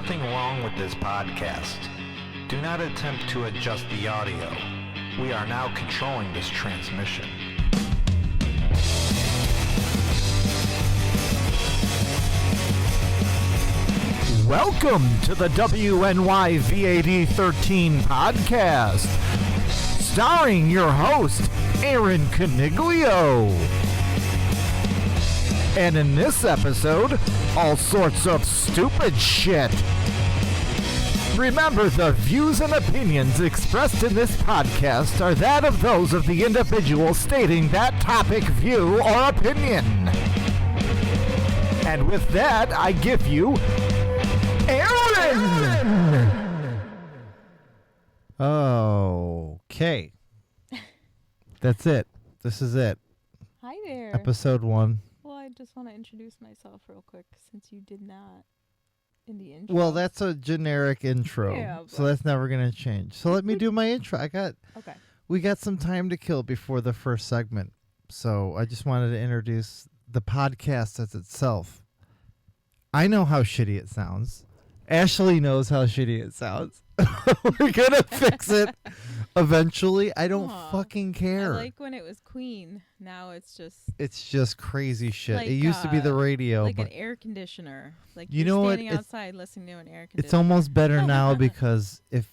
nothing wrong with this podcast. Do not attempt to adjust the audio. We are now controlling this transmission. Welcome to the WNY VAD 13 podcast, starring your host, Aaron Caniglio. And in this episode, all sorts of stupid shit. Remember, the views and opinions expressed in this podcast are that of those of the individual stating that topic, view, or opinion. And with that, I give you Aaron! Okay. That's it. This is it. Hi there. Episode 1. Well, I just want to introduce myself real quick since you did not in the intro. Well, that's a generic intro, Yeah, so that's never going to change. So let me do my intro. Okay. We got some time to kill before the first segment, so I just wanted to introduce the podcast as itself. I know how shitty it sounds. Ashley knows how shitty it sounds. We're going to fix it eventually. I don't fucking care. I like when it was Queen. Now it's just crazy shit. like, it used to be the radio. like but an air conditioner. Like you you're know what? standing outside listening to an air conditioner. It's almost better now because I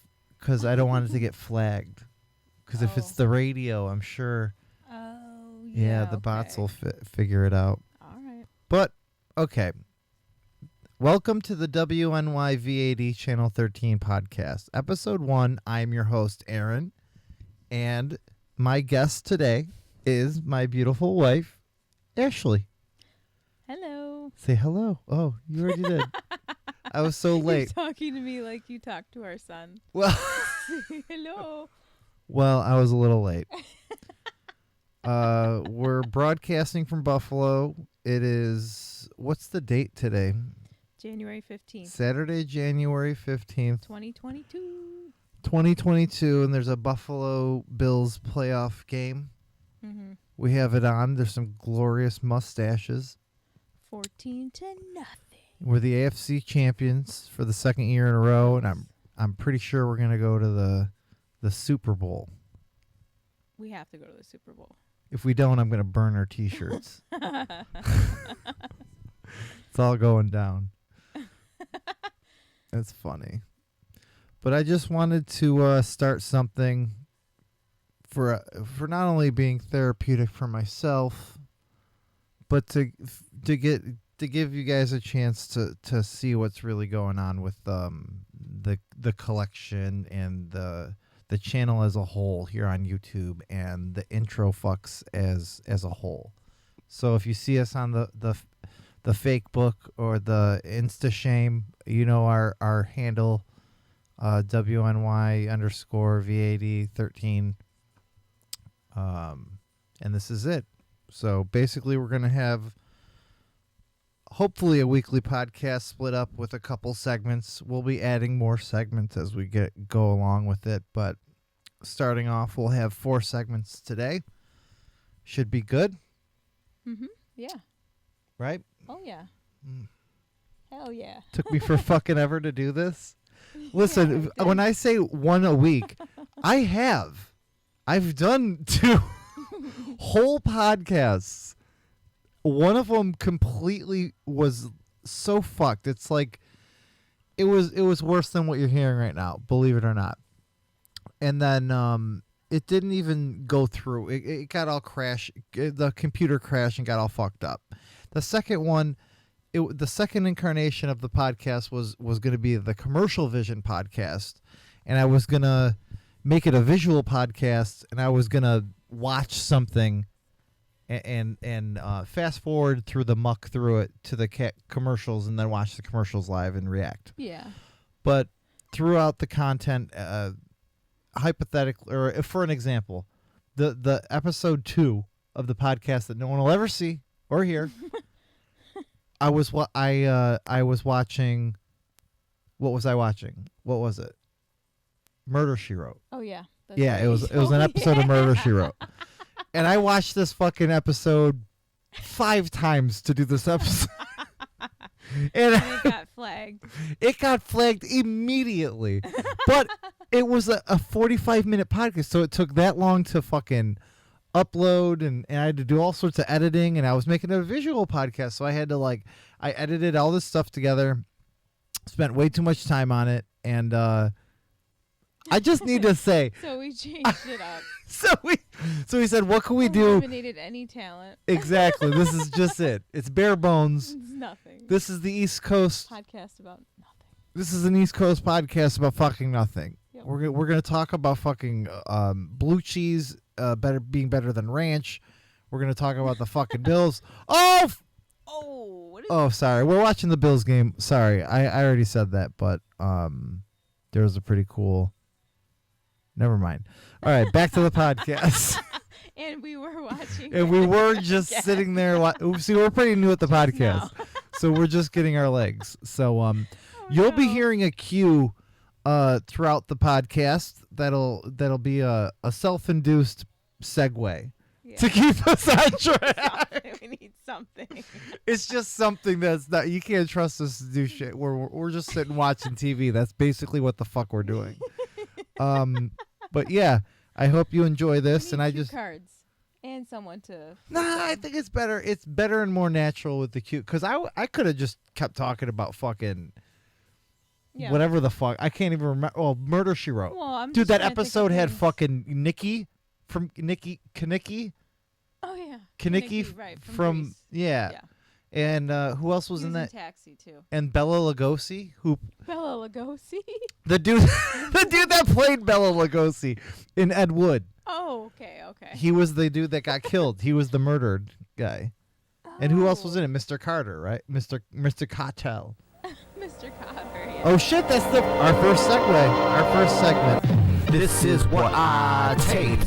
don't want it to get flagged. Because if it's the radio, I'm sure. Oh, Yeah, the bots will figure it out. All right. But, okay. Welcome to the WNY VAD Channel 13 podcast. Episode 1, I'm your host, Aaron. And my guest today is my beautiful wife, Ashley. Hello. Say hello. Oh, you already did. I was so late. You're talking to me like you talk to our son. Well, Say hello. Well, I was a little late. We're broadcasting from Buffalo. It is, what's the date today? January 15th. Saturday, January 15th. 2022. 2022, and there's a Buffalo Bills playoff game. Mm-hmm. We have it on. There's some glorious mustaches. 14-0. We're the AFC champions for the second year in a row, and I'm pretty sure we're gonna go to the Super Bowl. We have to go to the Super Bowl. If we don't, I'm gonna burn our T-shirts. It's all going down. That's funny. But I just wanted to start something for not only being therapeutic for myself, but to give you guys a chance to see what's really going on with the collection and the channel as a whole here on YouTube and the intro fucks as a whole. So if you see us on the fake book or the Insta shame, you know our handle, WNY_VAD13. And this is it. So basically we're going to have hopefully a weekly podcast split up with a couple segments. We'll be adding more segments as we go along with it. But starting off, we'll have 4 segments today. Should be good. Mm-hmm. Yeah. Right? Oh, yeah. Hell yeah. Took me for fucking ever to do this. Listen, Yeah, when I say 1 a week, I've done 2 whole podcasts. One of them completely was so fucked. It's like it was worse than what you're hearing right now, believe it or not. And then it didn't even go through. It got all crashed. The computer crashed and got all fucked up. The second one, the second incarnation of the podcast was going to be the Commercial Vision podcast, and I was going to make it a visual podcast, and I was going to watch something and fast forward through the muck through it to the commercials and then watch the commercials live and react. Yeah. But throughout the content, hypothetically, or for an example, the episode 2 of the podcast that no one will ever see or hear, I was watching. What was I watching? What was it? Murder, She Wrote. Oh yeah. Yeah, it was an episode of Murder, She Wrote. And I watched this fucking episode 5 times to do this episode. And it got flagged. it got flagged immediately. But it was a 45-minute podcast, so it took that long to fucking upload, and I had to do all sorts of editing, and I was making a visual podcast, so I had to I edited all this stuff together, spent way too much time on it, and I just need to say, So we changed it up. so we said, what can we do? Eliminated any talent. Exactly. This is just it. It's bare bones. It's nothing. This is the East Coast. Podcast about nothing. This is an East Coast podcast about fucking nothing. Yep. We're gonna talk about fucking blue cheese being better than ranch. We're gonna talk about the fucking Bills. What is Oh, sorry. We're watching the Bills game. Sorry, I already said that, but there was a pretty cool. Never mind. All right, back to the podcast. And we were watching. And we were just Again. sitting there. See, we're pretty new at the podcast, now. so we're just getting our legs. So you'll be no. hearing a cue throughout the podcast. That'll be a self-induced segue Yeah. to keep us on track. Something. We need something. It's just something that's not. You can't trust us to do shit. We're just sitting watching TV. That's basically what the fuck we're doing. But yeah, I hope you enjoy this. And I cue just cards and someone to. I think it's better. It's better and more natural with the cute. Because I could have just kept talking about fucking Yeah. whatever the fuck. I can't even remember. Oh, Murder She Wrote. Well, I'm Dude, just that trying to think of episode had names. fucking Nikki from Kaniki. Oh yeah. Kaniki right, from Greece. Yeah. Yeah. And who else was He in was that? Taxi too. And Bella Lugosi, who Bella Lugosi. the dude that played Bella Lugosi in Ed Wood. Oh, okay. He was the dude that got killed. He was the murdered guy. And who else was in it? Mr. Carter, right? Mr. Cartel. Mr. Cotter. Yeah. Oh shit, that's our first segue. Our first segment. This is what I taped.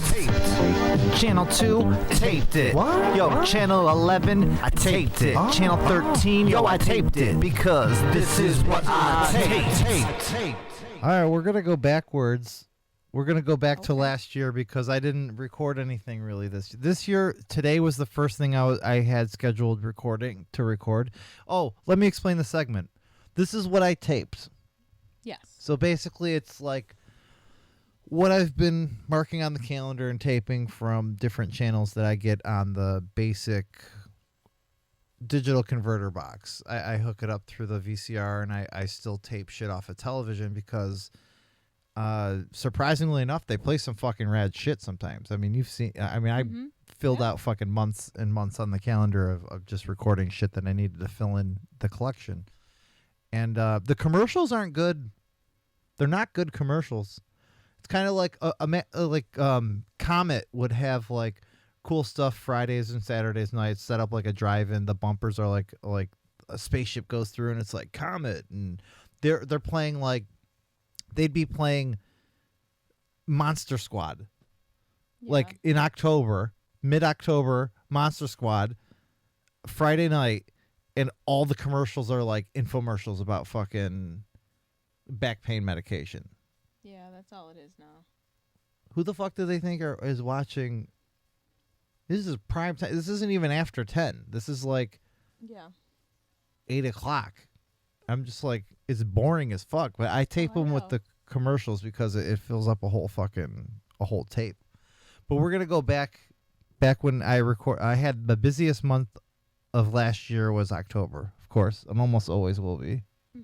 Channel 2, taped it. What? Yo, Channel 11, I taped it. Channel 13, yo, I taped it. Because this is what I taped. All right, we're gonna go backwards. We're gonna go back to Okay. last year because I didn't record anything really this year. Today was the first thing I had scheduled to record. Oh, let me explain the segment. This is what I taped. Yes. So basically, it's like what I've been marking on the calendar and taping from different channels that I get on the basic digital converter box. I hook it up through the VCR, and I still tape shit off of television because surprisingly enough, they play some fucking rad shit sometimes. I mean, you've seen. I mean, I filled out fucking months and months on the calendar of just recording shit that I needed to fill in the collection. And the commercials aren't good. They're not good commercials. It's kind of like Comet would have like cool stuff Fridays and Saturdays nights, set up like a drive-in. The bumpers are like a spaceship goes through, and it's like Comet, and they're playing like they'd be playing Monster Squad, like in October, mid-October, Monster Squad, Friday night. And all the commercials are like infomercials about fucking back pain medication. Yeah, that's all it is now. Who the fuck do they think is watching? This is prime time. This isn't even after 10. This is like 8 o'clock. I'm just like, it's boring as fuck. But I tape them with know. the commercials because it fills up a whole tape. But we're gonna go back when I had the busiest month of last year was October, of course. I'm almost always will be,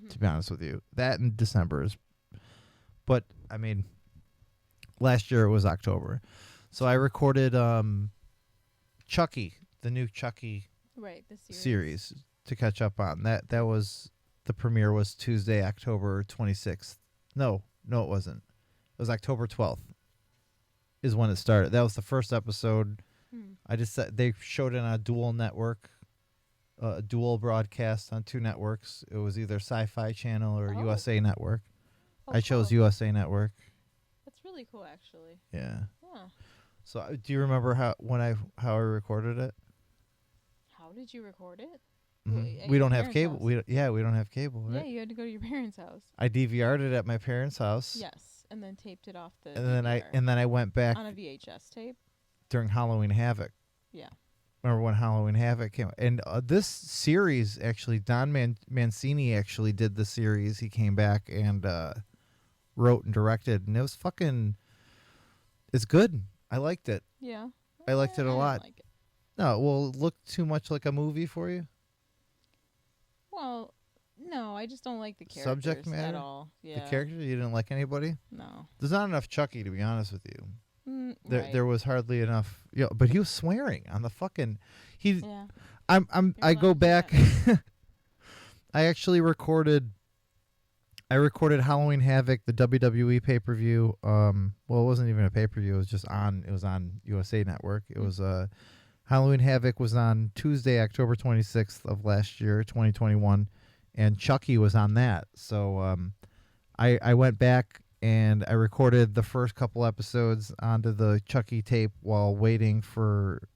to be honest with you. That and December is, but I mean, last year it was October, so I recorded Chucky, the new Chucky The series to catch up on. That was the premiere was Tuesday, October 26th. No, it wasn't. It was October 12th. Is when it started. That was the first episode. I just said they showed it on a dual network. A dual broadcast on 2 networks. It was either Sci-Fi Channel or USA Network. I chose USA Network. That's really cool, actually. Yeah. Huh. So, do you remember how I recorded it? How did you record it? Mhm. At We your don't have parents' cable. house? We don't have cable. Yeah, Right? you had to go to your parents' house. I DVR'd it at my parents' house. Yes, and then taped it off the. And then DVR I went back on a VHS tape. during Halloween Havoc. Yeah. remember when Halloween Havoc came. And this series, actually, Don Mancini actually did the series. He came back and wrote and directed, and it was fucking. It's good. I liked it. Yeah. I liked it a lot. Like it. No, well, it looked too much like a movie for you. Well, no, I just don't like the characters Subject matter? at all. Yeah. The character, you didn't like anybody. No. There's not enough Chucky, to be honest with you. Right. There was hardly enough. Yeah, but he was swearing on the fucking. Yeah. I go back. I actually recorded. I recorded Halloween Havoc, the WWE pay-per-view. Well, it wasn't even a pay-per-view. It was just on. It was on USA Network. It was Halloween Havoc was on Tuesday, October 26th of last year, 2021, and Chucky was on that. So I went back and I recorded the first couple episodes onto the Chucky tape while waiting for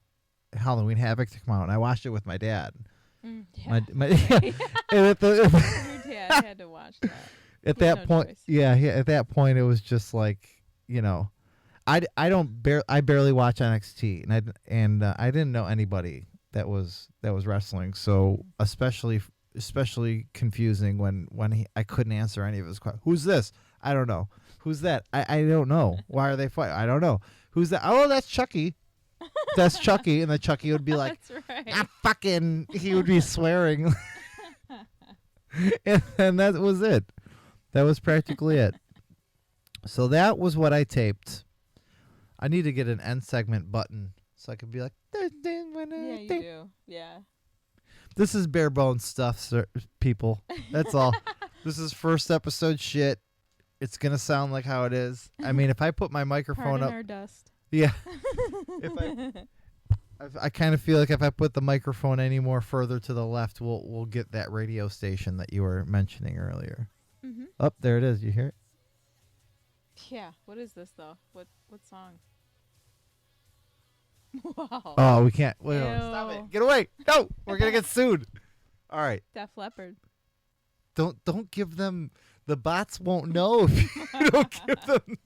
Halloween Havoc to come out, and I watched it with my dad. Yeah. My and at the, Your dad had to watch that. at He had that no point, choice. yeah, at that point, it was just like, I barely watch NXT, and I didn't know anybody that was wrestling, so especially confusing when I couldn't answer any of his questions. Who's this? I don't know. Who's that? I don't know. Why are they fighting? I don't know. Who's that? Oh, that's Chucky. That's Chucky, and then Chucky would be like, That's right. fucking, he would be swearing. and that was it. That was practically it. So that was what I taped. I need to get an end segment button so I could be like, Yeah, you do. Yeah. This is bare bones stuff, sir, people. That's all. This is first episode shit. It's going to sound like how it is. I mean, if I put my microphone Pardon up. our dust. Yeah. I kind of feel like if I put the microphone any more further to the left, we'll get that radio station that you were mentioning earlier. Mm-hmm. Up there it is. You hear it? Yeah. What is this though? What song? Wow. Oh, we can't. Wait, Ew. stop it! Get away! No, we're gonna get sued. All right, Def Leppard. don't give them. The bots won't know if you don't give them.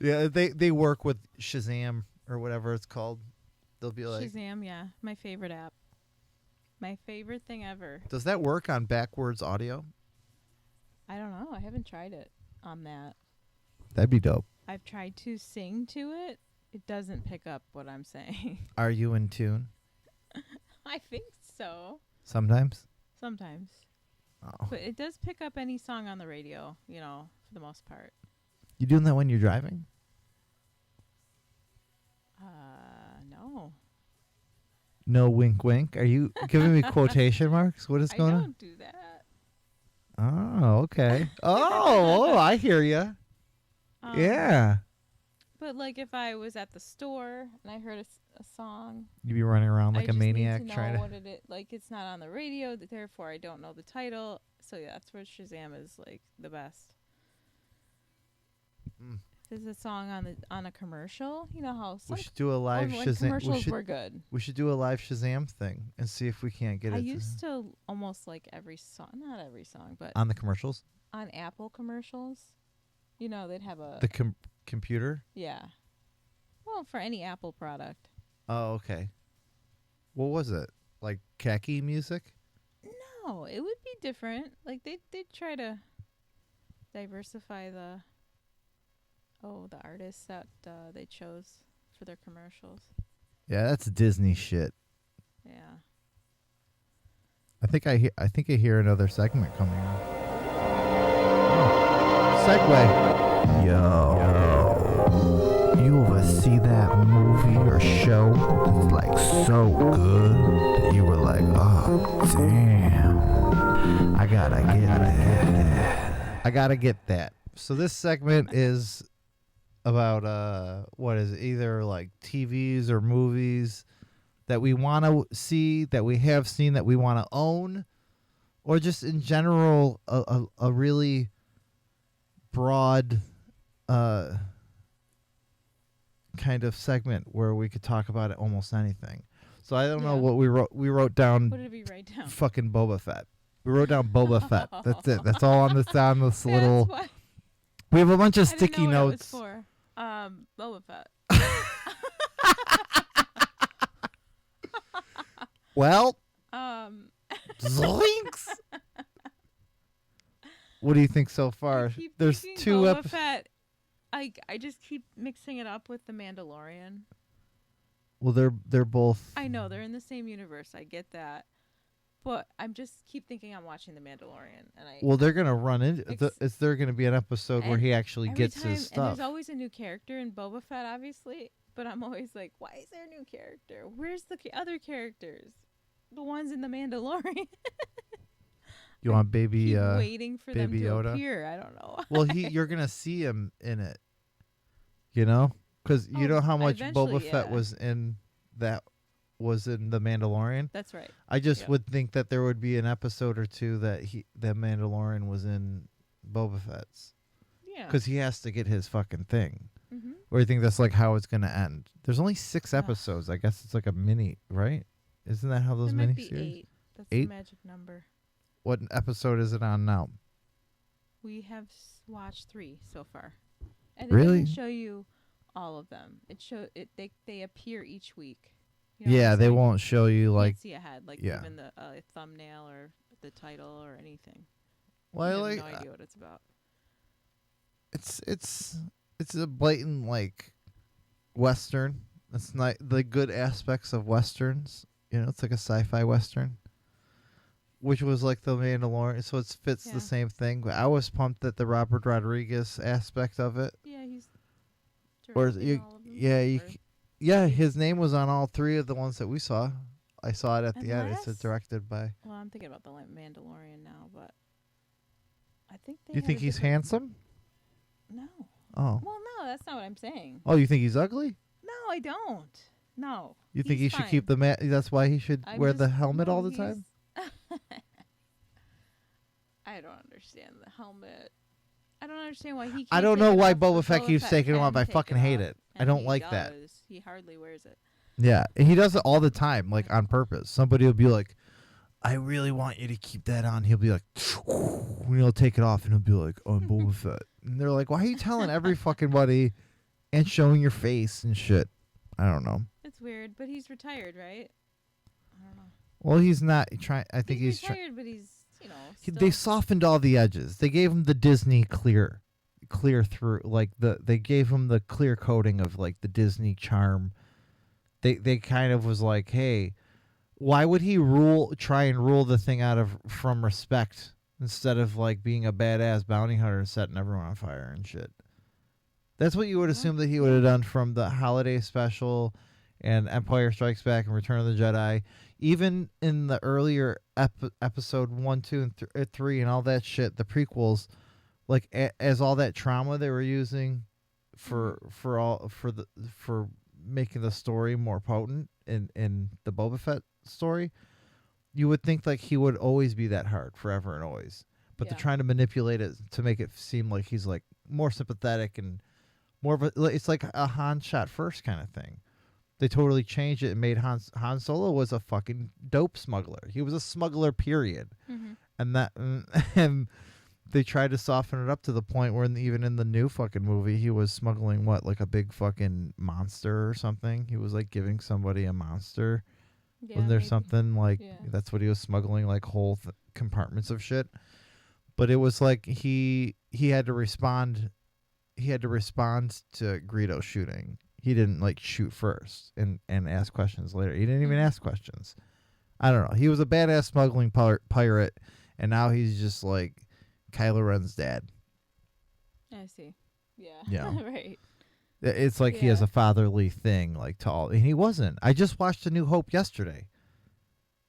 Yeah, they work with Shazam or whatever it's called. They'll be like, Shazam, yeah. My favorite app. My favorite thing ever. does that work on backwards audio? I don't know. I haven't tried it on that. That'd be dope. I've tried to sing to it. It doesn't pick up what I'm saying. Are you in tune? I think so. Sometimes. Sometimes. Oh. But it does pick up any song on the radio, for the most part. You doing that when you're driving? No. No wink wink. Are you giving me quotation marks? What is going I on? don't do that. Oh, okay. Oh, I hear you. Yeah. But like if I was at the store and I heard a song, You be running around like I a just maniac need to trying know to. what it is. Like it's not on the radio, therefore I don't know the title. So yeah, that's where Shazam is like the best. Mm. There's a song on a commercial. You know how some We should do a live when Shazam. commercials were good. We should do a live Shazam thing and see if we can't get I it used to almost like every song, not every song, but on the commercials. on Apple commercials. They'd have a The computer. yeah. Well, for any Apple product. Oh, okay. What was it? Like khaki music? No, it would be different. Like they'd try to diversify the artists that they chose for their commercials. Yeah, that's Disney shit. Yeah. I think I hear another segment coming on. Oh, segue. Yo. You ever see that movie or show that's like so good that you were like, oh damn, I gotta get that. I gotta get that. So this segment is about what is it, either like TVs or movies that we want to see, that we have seen, that we want to own, or just in general a really broad kind of segment where we could talk about almost anything. So I don't know Yeah. what we wrote. We wrote down What did we write down? fucking Boba Fett. We wrote down Boba Fett. That's it. That's all on this little. That's what We have a bunch of I didn't sticky know what notes. it was for. Boba Fett. Well, Um, zoinks. What do you think so far? I keep There's thinking 2 Boba episodes. Fett. I just keep mixing it up with the Mandalorian. Well, they're both. I know they're in the same universe. I get that, but I'm just keep thinking I'm watching the Mandalorian, and I Well, they're gonna run into. Ex- Is there gonna be an episode where and he actually every gets time, his and stuff? there's always a new character in Boba Fett, obviously. But I'm always like, why is there a new character? Where's the other characters? The ones in the Mandalorian. You want baby? Keep waiting for them Baby to Yoda? appear. I don't know. Well, you're gonna see him in it. You know, because you know how much Boba eventually, Fett yeah. was in that. Was in the Mandalorian. That's right. I just Yep. would think that there would be an episode or two that the Mandalorian was in Boba Fett's. Yeah. Because he has to get his fucking thing. Mm-hmm. Or you think that's like how it's gonna end? There's only 6 Ugh. episodes. I guess it's like a mini, right? Isn't that how those It might mini be series? 8. That's 8? the magic number. What episode is it on now? We have watched 3 so far, and it Really? doesn't show you all of them. It show it. They appear each week. You know, Yeah, it's they like won't show you you like. can't see ahead, like yeah. even the thumbnail or the title or anything. Well, I You like. have no idea what it's about. It's a blatant like western. It's not the good aspects of westerns. You know, it's like a sci-fi western, which was like the Mandalorian. So it fits Yeah. the same thing. But I was pumped at the Robert Rodriguez aspect of it. Yeah, he's. Or is directing you, all of them, yeah, you, or- yeah, his name was on all 3 of the ones that we saw. I saw it at And the end. It said last- directed by. Well, I'm thinking about the Mandalorian now, but I think they. You had think a he's different- handsome? No. Oh. Well, no, that's not what I'm saying. Oh, you think he's ugly? No, I don't. No. You think he he's should keep fine. the That's why he should I'm wear the just- helmet no, all the time? I don't understand the helmet. I don't understand why he can't. I don't take know it why off, but Boba Fett keeps taking it can off. I take fucking it hate off, it. I and don't he like that. does. He hardly wears it. Yeah, and he does it all the time, like on purpose. Somebody will be like, "I really want you to keep that on." He'll be like, and he'll take it off, and he'll be like, "Oh, I'm Boba Fett." And they're like, "Why are you telling every fucking buddy and showing your face and shit?" I don't know. It's weird, but he's retired, right? I don't know. Well, he's not trying. I think he's trying. retired, but he's They softened all the edges. They gave him the Disney clear through, like they gave him the clear coating of like the Disney charm. They kind of was like, hey, why would he try and rule the thing out of from respect instead of like being a badass bounty hunter and setting everyone on fire and shit? That's what you would assume that he would have done from the holiday special and Empire Strikes Back and Return of the Jedi. Even in the earlier episode 1, 2, and 3 and all that shit, the prequels, like as all that trauma they were using for making the story more potent in the Boba Fett story, you would think like he would always be that hard forever and always. But Yeah. they're trying to manipulate it to make it seem like he's like more sympathetic and more of a, it's like a Han shot first kind of thing. They totally changed it and made Han Solo was a fucking dope smuggler. He was a smuggler, period. Mm-hmm. And they tried to soften it up to the point where even in the new fucking movie, he was smuggling what, like a big fucking monster or something. He was like giving somebody a monster. Yeah, Wasn't there maybe. something like Yeah. that's what he was smuggling, like whole compartments of shit? But it was like he had to respond. He had to respond to Greedo shooting. He didn't like shoot first and ask questions later. He didn't even ask questions. I don't know. He was a badass smuggling pirate, and now he's just like Kylo Ren's dad. I see. Yeah. Yeah. Right. It's like he has Yeah. a fatherly thing, like to all, and he wasn't. I just watched A New Hope yesterday,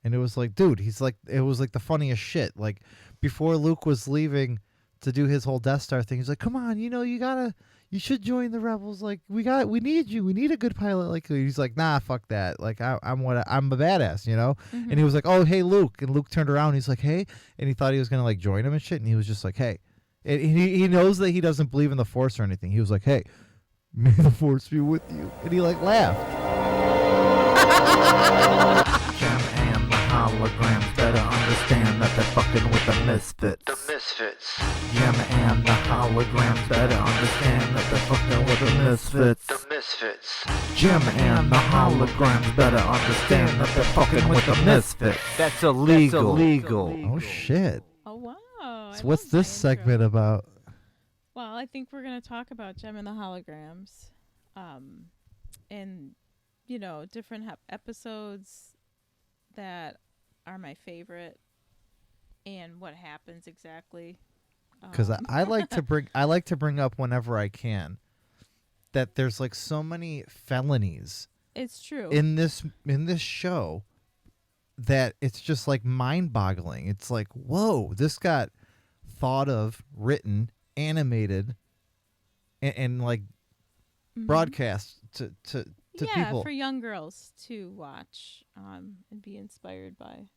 and it was like, dude, he's like, it was like the funniest shit. Like before Luke was leaving to do his whole Death Star thing, he's like, come on, you should join the rebels. Like we need you. We need a good pilot. Like he's like, nah, fuck that. Like I'm a badass, you know. Mm-hmm. And he was like, oh hey Luke, and Luke turned around. And he's like, hey, and he thought he was gonna like join him and shit, and he was just like, hey, and he knows that he doesn't believe in the Force or anything. He was like, hey, may the Force be with you, and he like laughed. Gem and holograms better understand that they're fucking with the misfits. The Misfits. Jem and the holograms better understand that they're fucking with the misfits. The Misfits. Jem and the holograms better understand that they're fucking with the misfits. That's illegal. Oh shit. Oh wow. So what's this segment about? Well, I think we're gonna talk about Jem and the holograms, and different episodes that are my favorite, and what happens exactly. Because I like to bring up whenever I can that there's like so many felonies. It's true. In this show that it's just like mind-boggling. It's like, whoa, this got thought of, written, animated, and like broadcast to people. For young girls to watch and be inspired by.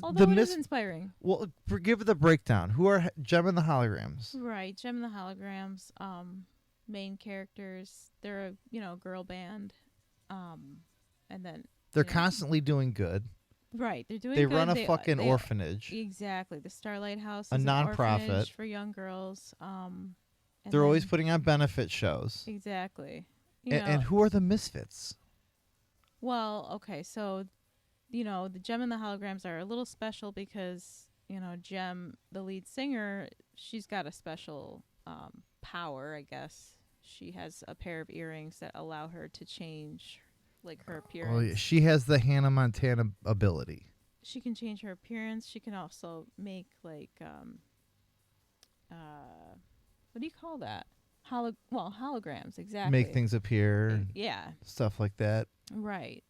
Although it is inspiring. Well, give the breakdown. Who are Jem and the holograms? Right, Jem and the holograms. Main characters. They're a girl band, and then they're constantly doing good. Right, they're doing. They good. run a fucking orphanage. Exactly, the Starlight House, a is nonprofit an orphanage for young girls. They're always putting on benefit shows. Exactly. And who are the misfits? Well, okay, so the Jem and the holograms are a little special because Jem, the lead singer, she's got a special power, I guess. She has a pair of earrings that allow her to change like her appearance. Oh, yeah. She has the Hannah Montana ability. She can change her appearance. She can also make like what do you call that? Holograms, exactly. Make things appear. Yeah. Stuff like that. Right.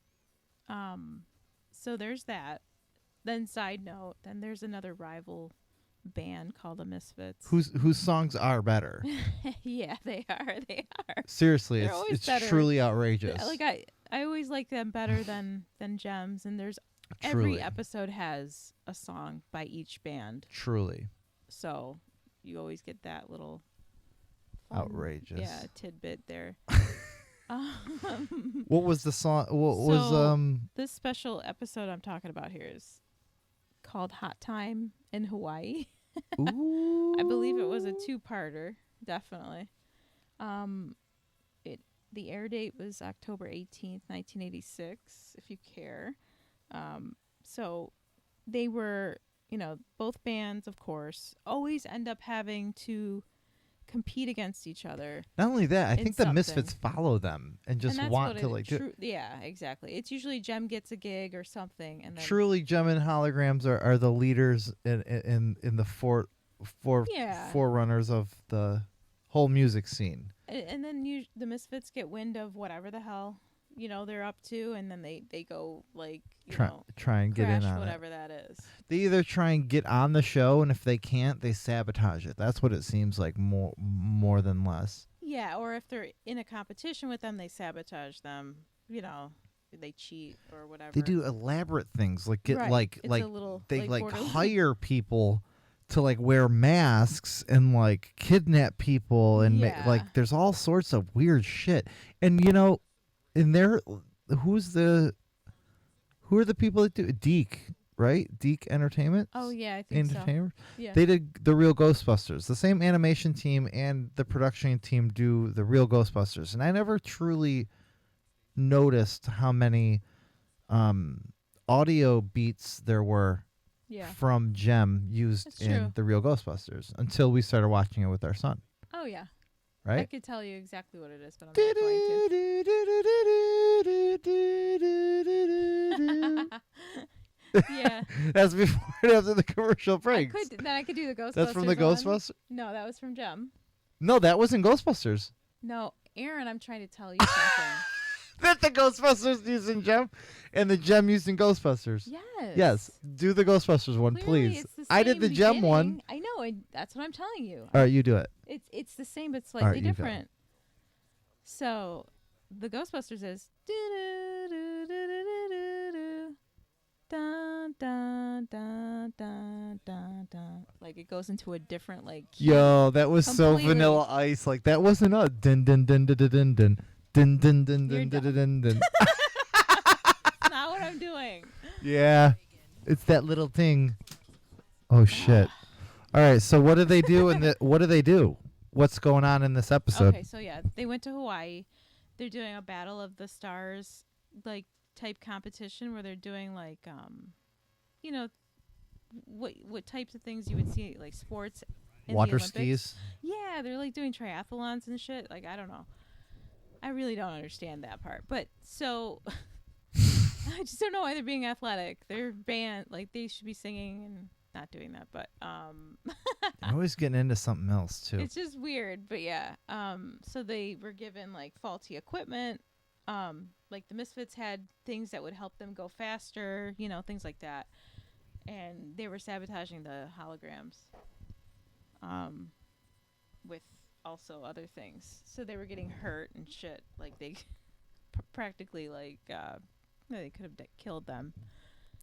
So there's that. Then side note, then there's another rival band called the Misfits. Whose songs are better. Yeah, they are. They are. Seriously, it's better. Truly outrageous. Like I always like them better than Jem's, and there's Truly. every episode has a song by each band. Truly. So you always get that little outrageous. Yeah, tidbit there. What was the song? What was this special episode I'm talking about here is called Hot Time in Hawaii. Ooh. I believe it was a 2-parter, definitely. The air date was October 18th, 1986, if you care. So they were, both bands, of course, always end up having to compete against each other. Not only that, I think the something. Misfits follow them and just want to like do. Yeah, exactly. It's usually Jem gets a gig or something, and then Truly, Jem and holograms are the leaders in the forerunners of the whole music scene. And then the Misfits get wind of whatever the hell they're up to, and then they go like try and get in on whatever it. that is. They either try and get on the show, and if they can't, they sabotage it. That's what it seems like more than less. Yeah, or if they're in a competition with them, they sabotage them. They cheat or whatever. They do elaborate things like get they borderline. hire people to like wear masks and like kidnap people and there's all sorts of weird shit. And in there, who are the people that do it? Deke, right? Deke Entertainment. Oh yeah, I think so. Yeah. They did the Real Ghostbusters. The same animation team and the production team do the Real Ghostbusters. And I never truly noticed how many audio beats there were from Jem used in the Real Ghostbusters until we started watching it with our son. Oh yeah. Right? I could tell you exactly what it is, but I'm not going to. Yeah. That's before and after the commercial breaks. I could do the Ghostbusters. That's from the Ghostbusters? No, that was from Jem. No, that wasn't Ghostbusters. No, Aaron, I'm trying to tell you something. That the Ghostbusters using Jem and the Jem using Ghostbusters. Yes. Yes. Do the Ghostbusters one, Clearly, please. it's the I did the same Jem one. beginning. I know, and that's what I'm telling you. All right, you do it. It's the same but slightly you go. different. So, the Ghostbusters is dun dun dun dun dun dun. Like it goes into a different key. Yo, that was so Completely. Vanilla Ice. Like that wasn't a dun dun dun dun dun dun dun dun dun dun dun dun dun. That's not what I'm doing. Yeah, it's that little thing. Oh shit! All right, so what do they do? What do they do? What's going on in this episode? Okay, so yeah, they went to Hawaii. They're doing a Battle of the Stars like type competition where they're doing like you know, what types of things you would see like sports in Water the Olympics. skis. Yeah, they're like doing triathlons and shit. Like I don't know. I really don't understand that part. But so I just don't know why they're being athletic. They're band like they should be singing and not doing that, but They're always getting into something else too. it's just weird. But yeah, so they were given like faulty equipment. Like the Misfits had things that would help them go faster, you know, things like that. And they were sabotaging the holograms with also other things. So they were getting hurt and shit. Like they practically like they could have killed them.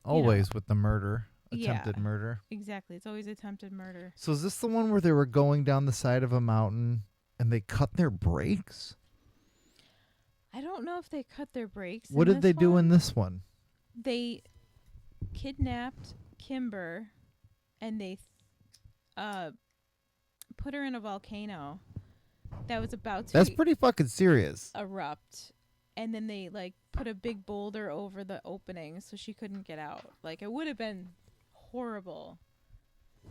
Always with the murder, Yeah. attempted murder. Exactly. It's always attempted murder. So is this the one where they were going down the side of a mountain and they cut their brakes? I don't know if they cut their brakes. What did they do in this one? They kidnapped Kimber and they put her in a volcano that was about to That's pretty fucking serious. erupt, and then they like put a big boulder over the opening so she couldn't get out. Like it would have been horrible.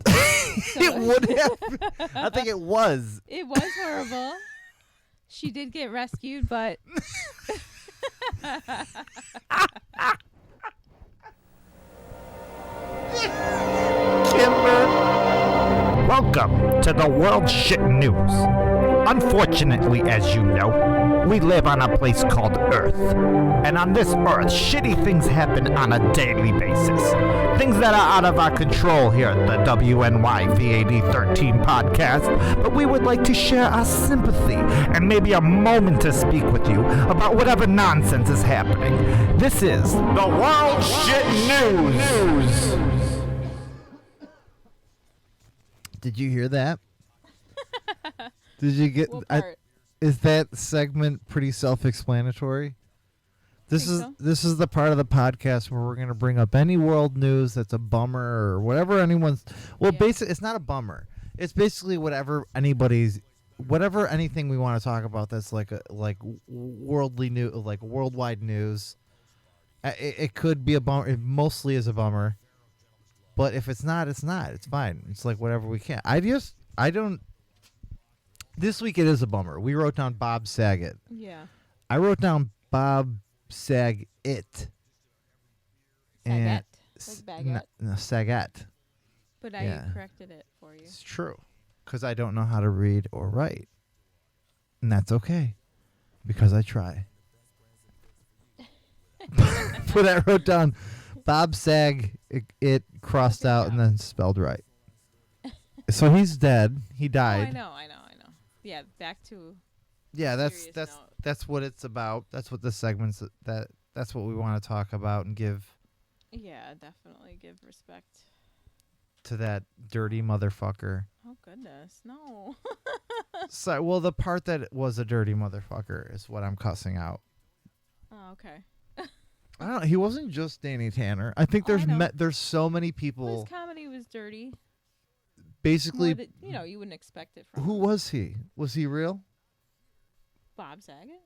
It would have. I think it was. It was horrible. She did get rescued, but Kimber. Welcome to the World Shit News. Unfortunately, as you know, we live on a place called Earth. And on this Earth, shitty things happen on a daily basis. Things that are out of our control here at the WNY VAD 13 podcast. But we would like to share our sympathy and maybe a moment to speak with you about whatever nonsense is happening. This is the World Shit News. Did you hear that? Did you get? what part? Is that segment pretty self-explanatory? This Think is so. the part of the podcast where we're going to bring up any world news that's a bummer or whatever anyone's. Well, Yeah. basically, it's not a bummer. It's basically whatever anything we want to talk about that's like worldly new, like worldwide news. It could be a bummer. It mostly is a bummer. But if it's not, it's not. It's fine. It's like whatever we can. I don't. This week it is a bummer. We wrote down Bob Saget. Yeah. I wrote down Bob Saget. Saget. S- Like baguette. No, Saget. But I Yeah. corrected it for you. It's true. Because I don't know how to read or write. And that's okay. Because I try. But I wrote down Bob it crossed Good out job. and then spelled right. So he's dead. He Oh, died. I know. Yeah, back to Yeah, serious note. that's what it's about. That's what this segment's that's what we want to talk about and give yeah, definitely give respect. to that dirty motherfucker. Oh goodness, no. So, well, the part that was a dirty motherfucker is what I'm cussing out. Oh, okay. I don't know. He wasn't just Danny Tanner. I think Oh, I know. there's so many Well, people. his comedy was dirty. Basically, More that, you wouldn't expect it from who him. was he? Was he real? Bob Saget?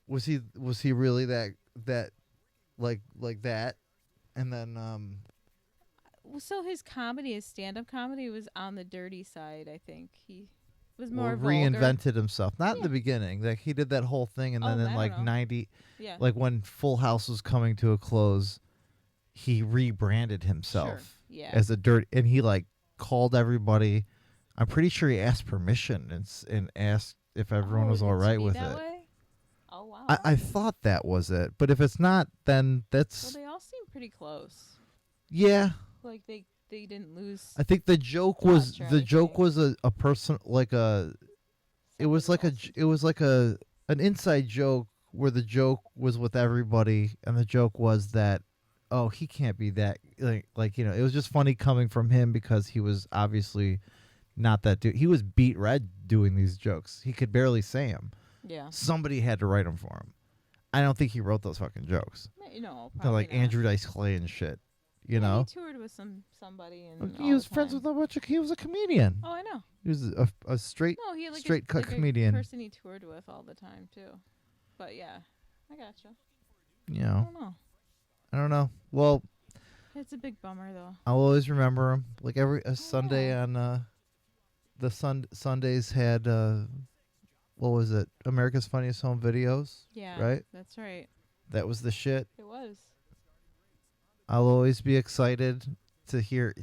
Was he really that like that? And then Well, so his comedy, his stand-up comedy, was on the dirty side. I think he was more vulgar. reinvented himself. Not in Yeah. the beginning. Like he did that whole thing, and then Oh, in I like don't know. 90, Yeah. like when Full House was coming to a close, he rebranded himself Sure. Yeah. as a dirt, and he like called everybody. I'm pretty sure he asked permission and asked if everyone Oh, was it all to right be with that it. way? Oh wow. I thought that was it, but if it's not, then well, that's they all seem pretty close. yeah. Like they didn't lose. I think the joke was Gotcha, the joke okay. was a person like a. It was like an inside joke where the joke was with everybody, and the joke was that, oh, he can't be that like it was just funny coming from him because he was obviously not that dude. He was beat red doing these jokes. He could barely say them. Yeah. Somebody had to write them for him. I don't think he wrote those fucking jokes. No, They're probably like not. Andrew Dice Clay and shit. you know. He toured with somebody and He was friends with a bunch of. He was a comedian. Oh, I know. He was a straight. No, he had like straight cut like comedian. A person he toured with all the time too. But yeah, I gotcha. You I know. don't know. I don't know. Well, It's a big bummer though. I'll always remember him. Like every Sunday on the Sundays had what was it? America's Funniest Home Videos. Yeah. Right. That's right. That was the shit. It was. I'll always be excited to hear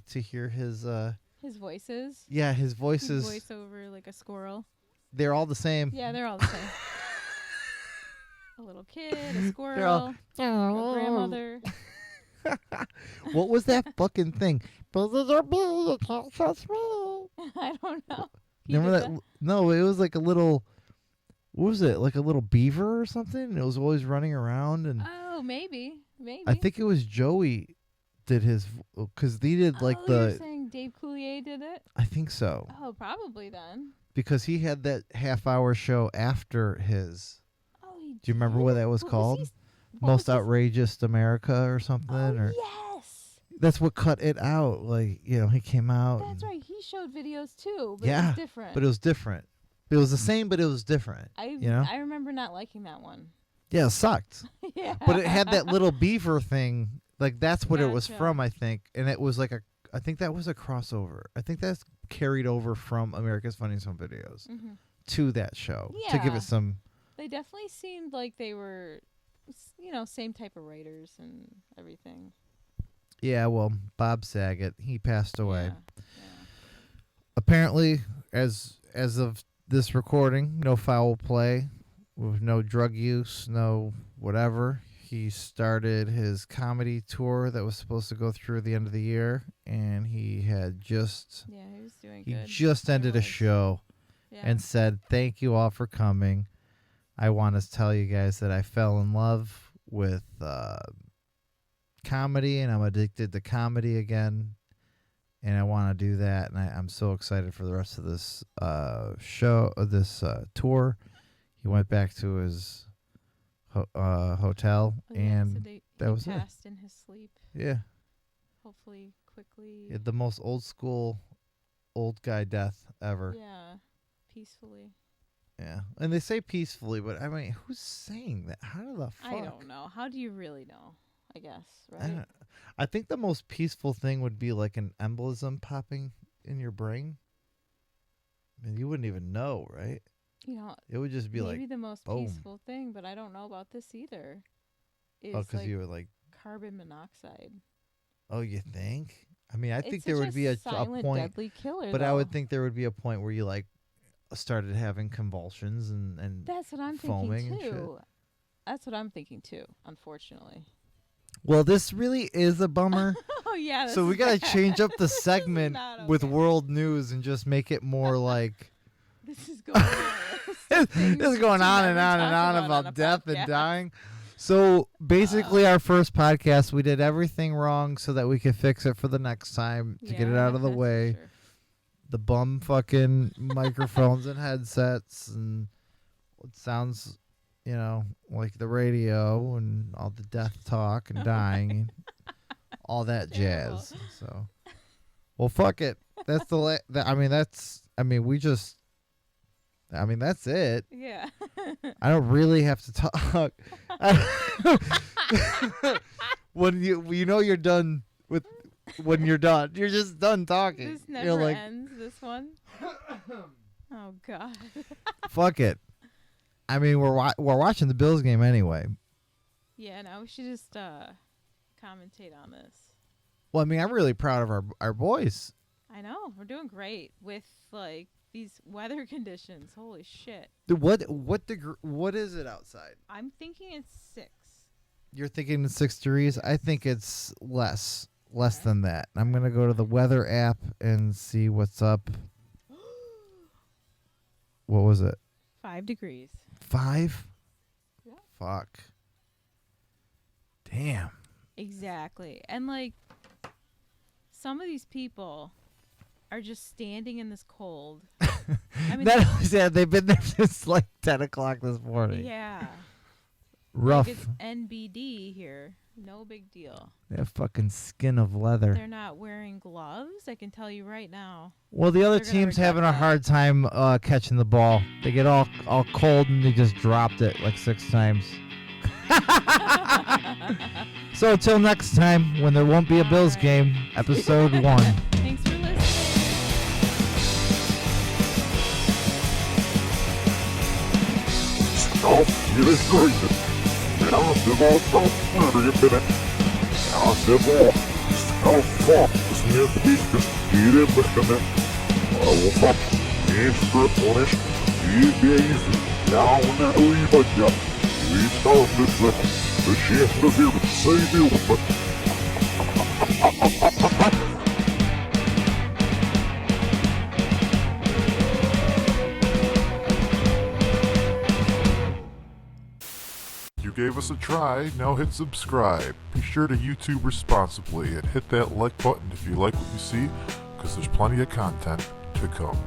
his His voices. yeah, his voices. Voice over like a squirrel. They're all the same. Yeah, they're all the same. A little kid, a squirrel, a grandmother. What was that fucking thing? You can't touch me. I don't know. He Remember did that? No, it was like a little. What was it? Like a little beaver or something? And it was always running around, and Oh, maybe. I think it was Joey did his, because they did like You're saying Dave Coulier did it? I think so, Oh, probably then. because he had that half-hour show after his. Oh, he Do you remember what that was called? Most Outrageous America or something, or yes. that's what cut it out. Like, you know, he came out. That's right. He showed videos too, but it Yeah, was different. but it was different. It was the same, but it was different. You know? I remember not liking that one. Yeah, it sucked. Yeah. But it had that little beaver thing. Like, that's what it was Gotcha. from, I think. And it was like I think that was a crossover. I think that's carried over from America's Funniest Home Videos to that show to give Yeah. it some. They definitely seemed like they were, same type of writers and everything. Yeah, well, Bob Saget, he passed away. Yeah. Apparently, as of this recording, no foul play, with no drug use, no whatever. He started his comedy tour that was supposed to go through the end of the year, and he had just Yeah, he was doing he good. just ended a otherwise. show Yeah. and said, "Thank you all for coming. I want to tell you guys that I fell in love with comedy, and I'm addicted to comedy again, and I want to do that, and I'm so excited for the rest of this tour." He went back to his hotel, Oh, yeah, and so that he was it. passed in his sleep. Yeah, Hopefully, quickly. he had the most old school old guy death ever. Yeah, peacefully. Yeah, and they say peacefully, but I mean, who's saying that? How the fuck? I don't know. How do you really know? I guess, I right? don't- I think the most peaceful thing would be like an embolism popping in your brain. I mean, you wouldn't even know, right? It would just be maybe like, the most boom. peaceful thing, but I don't know about this either. Is oh, because like you were like, carbon monoxide. oh, you think? I mean, I think It's there such would be a silent, point, deadly killer. but I would though. think there would be a point where you like started having convulsions and That's what I'm foaming thinking and shit. too. That's what I'm thinking too. Unfortunately. Well, this really is a bummer. Oh yeah. So we gotta change up the segment not with okay. world news and just make it more like This is going. this is going on and on and on about death and dying. So basically, our first podcast, we did everything wrong so that we could fix it for the next time to get it out of the way. Sure. The bum fucking microphones and headsets, and it sounds, like the radio and all the death talk and dying, and all that Terrible. jazz. So, well, fuck it. That's that's it. Yeah. I don't really have to talk. When you're done with when you're done. You're just done talking. This You're never like, ends. This one. Oh God. fuck it. I mean, we're watching the Bills game anyway. Yeah. No, we should just commentate on this. Well, I mean, I'm really proud of our boys. I know we're doing great with like these weather conditions. Holy shit. What is it outside? I'm thinking it's 6. You're thinking it's 6 degrees. I think it's less than that. I'm gonna go to the weather app and see what's up. What was it? 5 degrees. 5? Yeah. Fuck. Damn. Exactly. And like some of these people are just standing in this cold. I mean, They've been there since like 10 o'clock this morning. yeah. rough. Like it's NBD here. No big deal. They have fucking skin of leather. They're not wearing gloves. I can tell you right now. Well, the other They're gonna team's regret having a that. hard time catching the ball. They get all cold and they just dropped it like 6 times. So till next time, when there won't be a Bills Alright. game, episode 1. Thanks for listening. You gave us a try, now hit subscribe. Be sure to YouTube responsibly and hit that like button if you like what you see, because there's plenty of content to come.